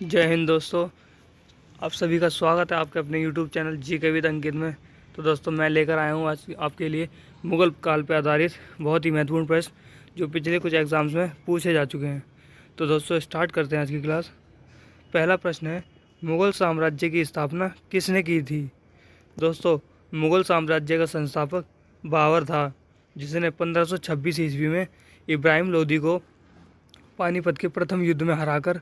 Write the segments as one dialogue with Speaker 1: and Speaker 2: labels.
Speaker 1: जय हिंद दोस्तों। आप सभी का स्वागत है आपके अपने यूट्यूब चैनल जी के विद अंकित में। तो दोस्तों मैं लेकर आया हूँ आज आपके लिए मुग़ल काल पर आधारित बहुत ही महत्वपूर्ण प्रश्न जो पिछले कुछ एग्ज़ाम्स में पूछे जा चुके हैं। तो दोस्तों स्टार्ट करते हैं आज की क्लास। पहला प्रश्न है, मुग़ल साम्राज्य की स्थापना किसने की थी? दोस्तों मुग़ल साम्राज्य का संस्थापक बाबर था, जिसने 1526 ईस्वी में इब्राहिम लोदी को पानीपत के प्रथम युद्ध में हराकर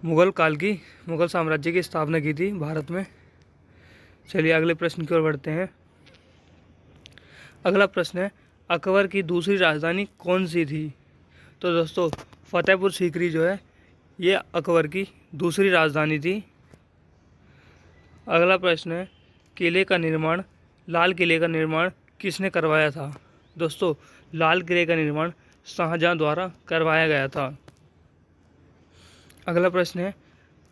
Speaker 1: मुग़ल साम्राज्य की स्थापना की थी भारत में। चलिए अगले प्रश्न की ओर बढ़ते हैं। अगला प्रश्न है, अकबर की दूसरी राजधानी कौन सी थी? तो दोस्तों फतेहपुर सीकरी जो है ये अकबर की दूसरी राजधानी थी। अगला प्रश्न है, लाल किले का निर्माण किसने करवाया था? दोस्तों लाल किले का निर्माण शाहजहां द्वारा करवाया गया था। अगला प्रश्न है,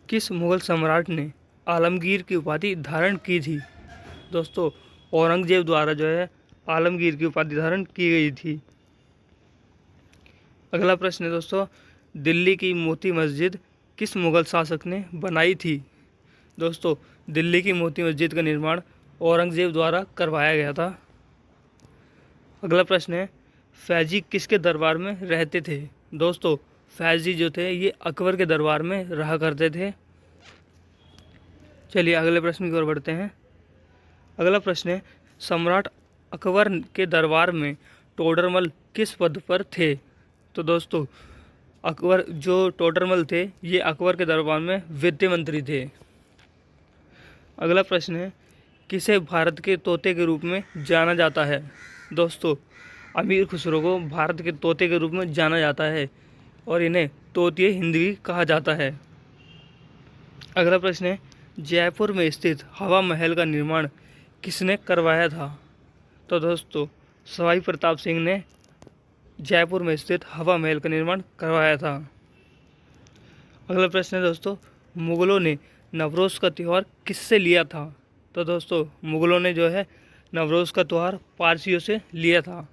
Speaker 1: किस मुग़ल सम्राट ने आलमगीर की उपाधि धारण की थी? दोस्तों औरंगजेब द्वारा जो है आलमगीर की उपाधि धारण की गई थी। अगला प्रश्न है दोस्तों, दिल्ली की मोती मस्जिद किस मुग़ल शासक ने बनाई थी? दोस्तों दिल्ली की मोती मस्जिद का निर्माण औरंगजेब द्वारा करवाया गया था। अगला प्रश्न है, फैजी किसके दरबार में रहते थे? दोस्तों फैजी जो थे ये अकबर के दरबार में रहा करते थे। चलिए अगले प्रश्न की ओर बढ़ते हैं। अगला प्रश्न है, सम्राट अकबर के दरबार में टोडरमल किस पद पर थे? तो दोस्तों अकबर जो टोडरमल थे ये अकबर के दरबार में वित्त मंत्री थे। अगला प्रश्न है, किसे भारत के तोते के रूप में जाना जाता है? दोस्तों अमीर खुसरो को भारत के तोते के रूप में जाना जाता है और इन्हें तोतिए हिंद भी कहा जाता है। अगला प्रश्न है, जयपुर में स्थित हवा महल का निर्माण किसने करवाया था? तो दोस्तों सवाई प्रताप सिंह ने जयपुर में स्थित हवा महल का निर्माण करवाया था। अगला प्रश्न है दोस्तों, मुग़लों ने नवरोज़ का त्यौहार किससे लिया था? तो दोस्तों मुग़लों ने जो है नवरोज़ का त्यौहार पारसियों से लिया था।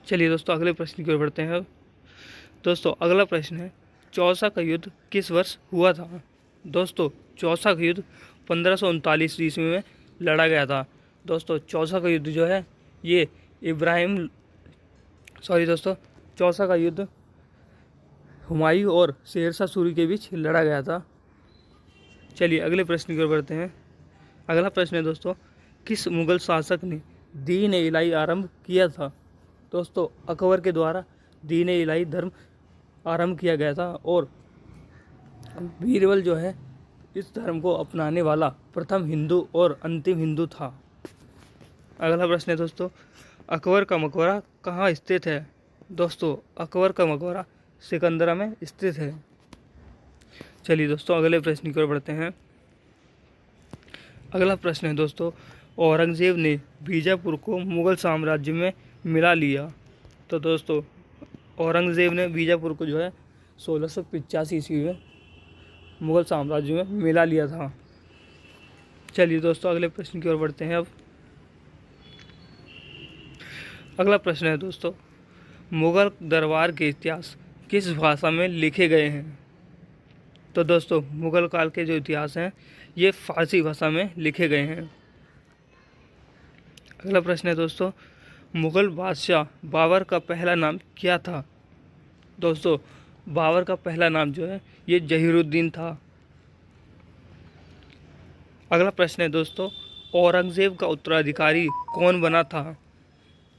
Speaker 1: चलिए दोस्तों अगले प्रश्न की ओर बढ़ते हैं। दोस्तों अगला प्रश्न है, चौसा का युद्ध किस वर्ष हुआ था? दोस्तों चौसा का युद्ध 1539 ईस्वी में लड़ा गया था। दोस्तों चौसा का युद्ध जो है ये चौसा का युद्ध हुमायूं और शेरशाह सूरी के बीच लड़ा गया था। चलिए अगले प्रश्न की ओर बढ़ते हैं। अगला प्रश्न है दोस्तों, किस मुग़ल शासक ने दीन ए इलाही आरंभ किया था? दोस्तों अकबर के द्वारा दीन ए इलाही धर्म आरंभ किया गया था और बीरबल जो है इस धर्म को अपनाने वाला प्रथम हिंदू और अंतिम हिंदू था। अगला प्रश्न है दोस्तों, अकबर का मकबरा कहाँ स्थित है? दोस्तों अकबर का मकबरा सिकंदरा में स्थित है। चलिए दोस्तों अगले प्रश्न की ओर बढ़ते हैं। अगला प्रश्न है दोस्तों, औरंगजेब ने बीजापुर को मुग़ल साम्राज्य में मिला लिया। तो दोस्तों औरंगजेब ने बीजापुर को जो है 1685 ईस्वी में मुग़ल साम्राज्य में मिला लिया था। चलिए दोस्तों अगले प्रश्न की ओर बढ़ते हैं। अब अगला प्रश्न है दोस्तों, मुग़ल दरबार के इतिहास किस भाषा में लिखे गए हैं? तो दोस्तों मुग़ल काल के जो इतिहास हैं ये फारसी भाषा में लिखे गए हैं। अगला प्रश्न है दोस्तों, मुग़ल बादशाह बाबर का पहला नाम क्या था? दोस्तों बाबर का पहला नाम जो है ये जहीरुद्दीन था। अगला प्रश्न है दोस्तों, औरंगज़ेब का उत्तराधिकारी कौन बना था?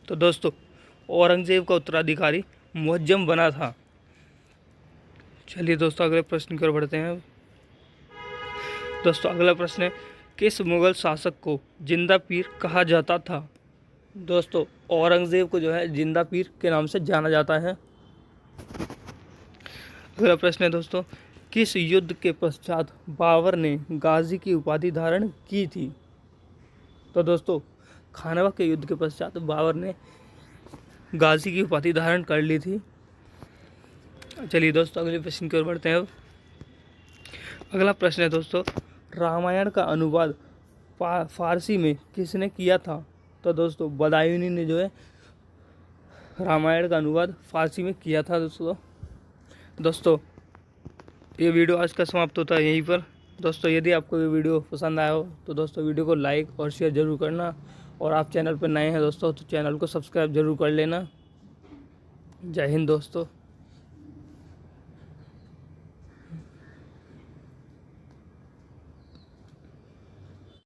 Speaker 1: तो दोस्तों औरंगज़ेब का उत्तराधिकारी मुअज्जम बना था। चलिए दोस्तों अगले प्रश्न की ओर बढ़ते हैं। दोस्तों अगला प्रश्न है, किस मुग़ल शासक को जिंदा पीर कहा जाता था? दोस्तों औरंगज़ेब को जो है जिंदा पीर के नाम से जाना जाता है। अगला प्रश्न है दोस्तों, किस युद्ध के पश्चात बाबर ने गाजी की उपाधि धारण की थी? तो दोस्तों खानवा के युद्ध के पश्चात बाबर ने गाजी की उपाधि धारण कर ली थी। चलिए दोस्तों अगले प्रश्न की ओर बढ़ते हैं। अगला प्रश्न है दोस्तों, रामायण का अनुवाद फारसी में किसने किया था? तो दोस्तों बदायूनी ने जो है रामायण का अनुवाद फारसी में किया था। दोस्तों ये वीडियो आज का समाप्त होता है यहीं पर। दोस्तों यदि आपको ये वीडियो पसंद आया हो तो दोस्तों वीडियो को लाइक और शेयर ज़रूर करना, और आप चैनल पर नए हैं दोस्तों तो चैनल को सब्सक्राइब ज़रूर कर लेना। जय हिंद दोस्तों।